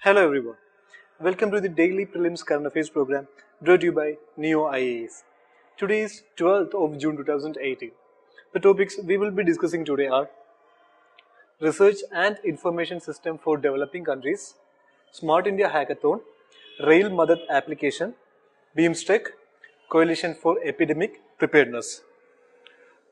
Hello everyone, welcome to the daily prelims current affairs program brought to you by Neo IAS. Today is 12th of June 2018. The topics we will be discussing today are Research and Information System for Developing Countries, Smart India Hackathon, Rail Madad Application, BIMSTEC, Coalition for Epidemic Preparedness.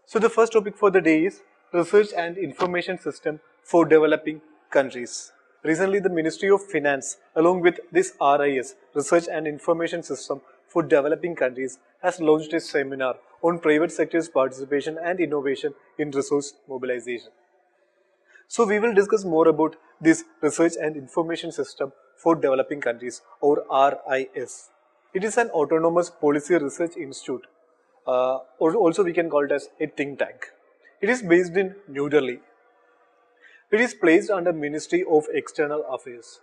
So the first topic for the day is Research and Information System for Developing Countries. Recently, the Ministry of Finance, along with this RIS, Research and Information System for Developing Countries, has launched a seminar on private sector's participation and innovation in resource mobilization. So we will discuss more about this Research and Information System for Developing Countries, or RIS. It is an autonomous policy research institute, or also we can call it as a think tank. It is based in New Delhi. It is placed under Ministry of External Affairs.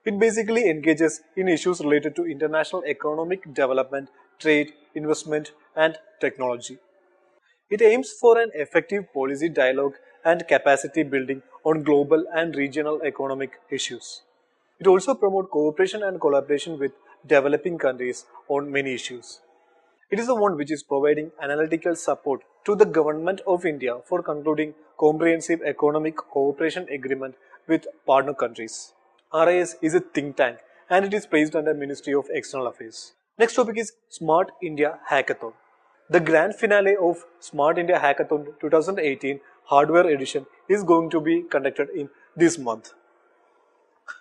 It basically engages in issues related to international economic development, trade, investment, and technology. It aims for an effective policy dialogue and capacity building on global and regional economic issues. It also promotes cooperation and collaboration with developing countries on many issues. It is the one which is providing analytical support to the Government of India for concluding comprehensive economic cooperation agreement with partner countries. RIS is a think tank and it is placed under Ministry of External Affairs. Next topic is Smart India Hackathon. The grand finale of Smart India Hackathon 2018 Hardware Edition is going to be conducted in this month.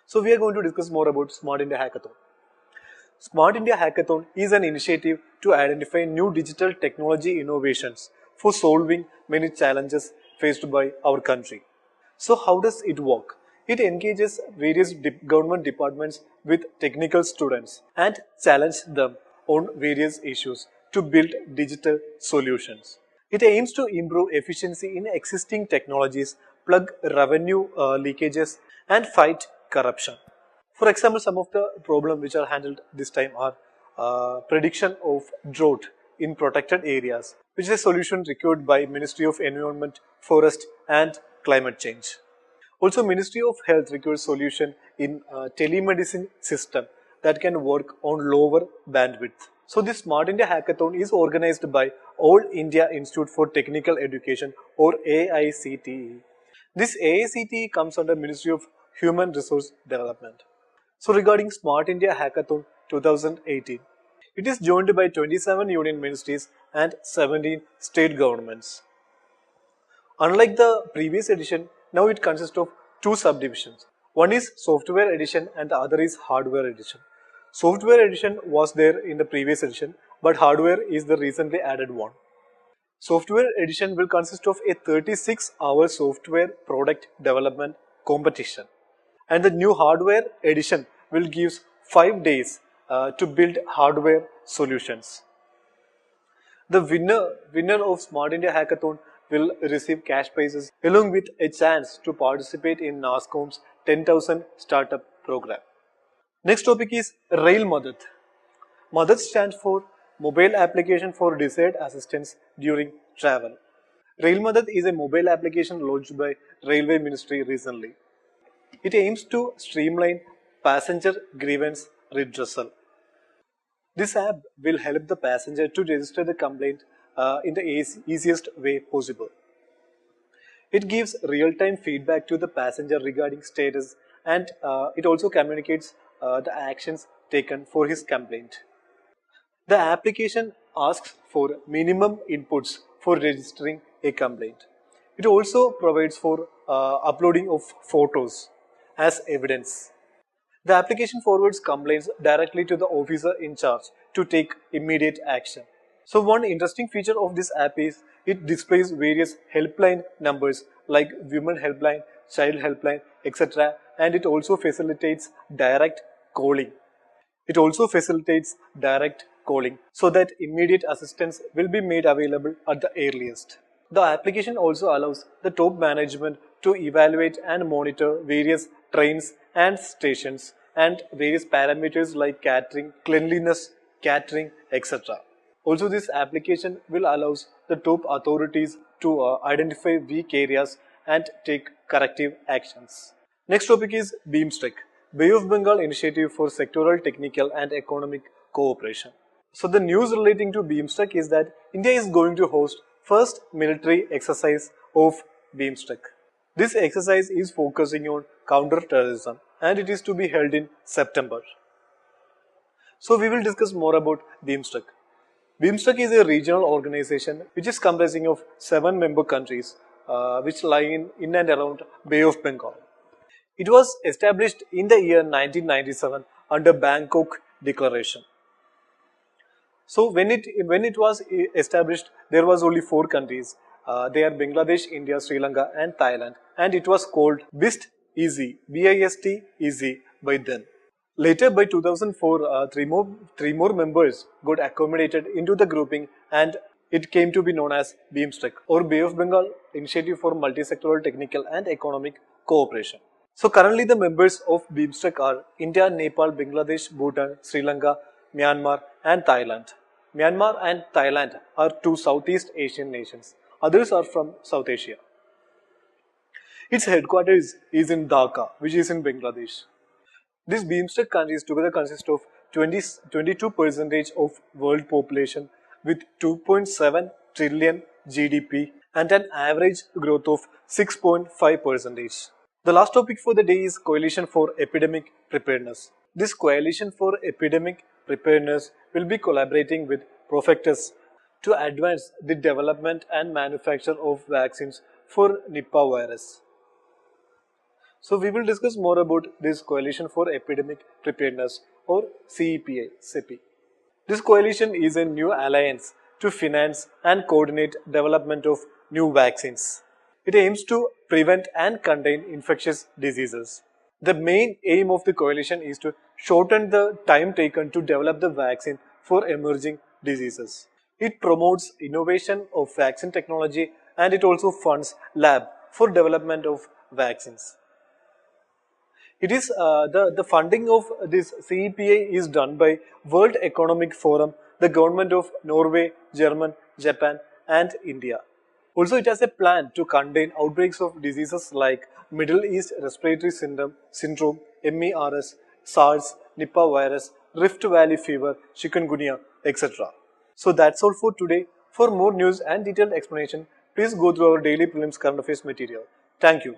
So we are going to discuss more about Smart India Hackathon. Smart India Hackathon is an initiative to identify new digital technology innovations for solving many challenges faced by our country. So how does it work? It engages various government departments with technical students and challenges them on various issues to build digital solutions. It aims to improve efficiency in existing technologies, plug revenue leakages, and fight corruption. For example, some of the problems which are handled this time are prediction of drought in protected areas, which is a solution required by Ministry of Environment, Forest and Climate Change. Also, Ministry of Health requires solution in telemedicine system that can work on lower bandwidth. So this Smart India Hackathon is organized by All India Institute for Technical Education, or AICTE. This AICTE comes under Ministry of Human Resource Development. So regarding Smart India Hackathon 2018, it is joined by 27 union ministries and 17 state governments. Unlike the previous edition, now it consists of two subdivisions. One is Software Edition and the other is Hardware Edition. Software Edition was there in the previous edition, but Hardware is the recently added one. Software Edition will consist of a 36-hour software product development competition. And the new Hardware Edition will give 5 days to build hardware solutions. The winner of Smart India Hackathon will receive cash prizes along with a chance to participate in NASSCOM's 10,000 Startup Program. Next topic is Rail Madad. Madad stands for Mobile Application for Desired Assistance During Travel. Rail Madad is a mobile application launched by Railway Ministry recently. It aims to streamline passenger grievance redressal. This app will help the passenger to register the complaint in the easiest way possible. It gives real-time feedback to the passenger regarding status, and it also communicates the actions taken for his complaint. The application asks for minimum inputs for registering a complaint. It also provides for uploading of photos as evidence. The application forwards complaints directly to the officer in charge to take immediate action. So one interesting feature of this app is it displays various helpline numbers like women helpline, child helpline, etc. And it also facilitates direct calling. So that immediate assistance will be made available at the earliest. The application also allows the top management to evaluate and monitor various trains and stations and various parameters like catering, cleanliness, etc. Also, this application will allow the top authorities to identify weak areas and take corrective actions. Next topic is BIMSTEC, Bay of Bengal Initiative for Sectoral, Technical and Economic Cooperation. So the news relating to BIMSTEC is that India is going to host first military exercise of BIMSTEC. This exercise is focusing on counter-terrorism and it is to be held in September. So we will discuss more about BIMSTEC. BIMSTEC is a regional organization which is comprising of 7 member countries which lie in and around Bay of Bengal. It was established in the year 1997 under Bangkok Declaration. So when it was established, there was only 4 countries. They are Bangladesh, India, Sri Lanka and Thailand, and it was called BIST-EZ, BIST-EZ by then. Later by 2004, three more members got accommodated into the grouping and it came to be known as BIMSTEC or Bay of Bengal Initiative for Multisectoral Technical and Economic Cooperation. So currently the members of BIMSTEC are India, Nepal, Bangladesh, Bhutan, Sri Lanka, Myanmar and Thailand. Myanmar and Thailand are 2 Southeast Asian nations. Others are from South Asia. Its headquarters is in Dhaka, which is in Bangladesh. These BIMSTEC countries together consist of 22% of world population with 2.7 trillion GDP and an average growth of 6.5%. The last topic for the day is Coalition for Epidemic Preparedness. This Coalition for Epidemic Preparedness will be collaborating with Profectus to advance the development and manufacture of vaccines for Nipah virus. So we will discuss more about this Coalition for Epidemic Preparedness or CEPI. This coalition is a new alliance to finance and coordinate development of new vaccines. It aims to prevent and contain infectious diseases. The main aim of the coalition is to shorten the time taken to develop the vaccine for emerging diseases. It promotes innovation of vaccine technology and it also funds lab for development of vaccines. It is the funding of this CEPA is done by World Economic Forum, the government of Norway, Germany, Japan and India. Also, it has a plan to contain outbreaks of diseases like Middle East Respiratory Syndrome, MERS, SARS, Nipah virus, Rift Valley fever, chikungunya, etc. So that's all for today. For more news and detailed explanation, please go through our daily prelims current affairs material. Thank you.